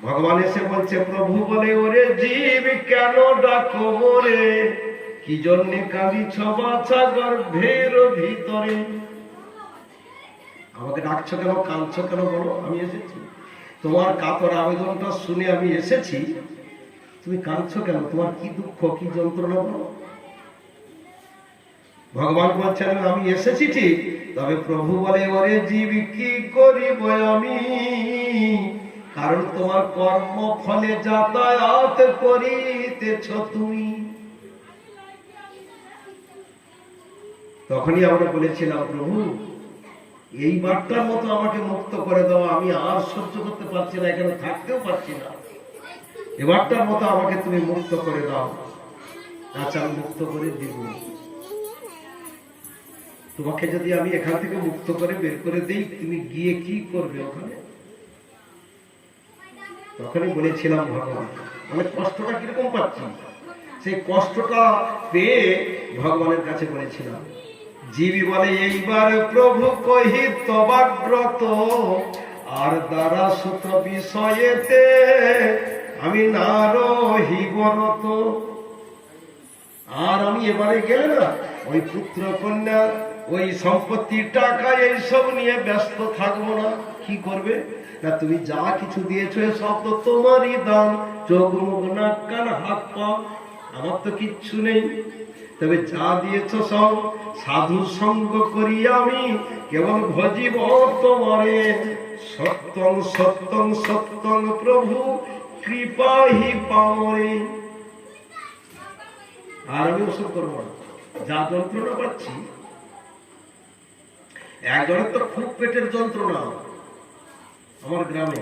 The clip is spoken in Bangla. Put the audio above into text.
ভগবান এসে বলছে, প্রভু বলে, ওরে জীব কেন ডাকো মোরে, কি জন্যে কাঁদিছ বাছা গর্ভের ভিতরে? আমাকে ডাকছো কেন, কাঁদছো কেন বলো? আমি এসেছি, তোমার কাতর আবেদনটা শুনে আমি এসেছি, তুমি কাঁদছো কেন? তোমার কি দুঃখ, কি যন্ত্রণা বলো? ভগবান বলছেন, আমি এসেছি ঠিক, তবে প্রভু বলে, ওরে জীব কি করিব আমি, কারণ তোমার কর্ম ফলে যাতায়াত করিতেছ তুমি। তখনই আমরা বলেছিলাম, প্রভু এই বার্তার মতো আমাকে মুক্ত করে দাও, আমি আর সহ্য করতে পারছি না, এখানে থাকতেও পারছি না, এবারটার মতো আমাকে তুমি মুক্ত করে দাও। আচ্ছা, আমি মুক্ত করে দিব। তোমাকে যদি আমি এখান থেকে মুক্ত করে বের করে দিই, তুমি গিয়ে কি করবে ওখানে? তখনই বলেছিলাম, ভগবান মানে কষ্টটা কিরকম পাচ্ছি, সেই কষ্টটা পেয়ে ভগবানের কাছে বলেছিলাম। জীবী বলে, এইবার প্রভু কহি তবাগ্রত, আর দ্বারা সুত বিষয়েতে আমি না রহিবরত। আর আমি এবারে গেলে না ওই পুত্র কন্যা, ওই সম্পত্তির টাকা এইসব নিয়ে ব্যস্ত থাকবো না। কি করবে না, তুমি যা কিছু দিয়েছো সব তো তোমারই দান, চোখ মুখ নাক কান হাত পা, আমার তো কিচ্ছু নেই। তবে যা দিয়েছ সব সাধু সঙ্গ করি আমি কেবল ভজিব তোমারে, সত্যং সত্যং সত্যং প্রভু কৃপাহি পামরে। আর আমি ওসব করবো না। যা যন্ত্রণা পাচ্ছি, একজনের তো খুব পেটের যন্ত্রণা আমার গ্রামে,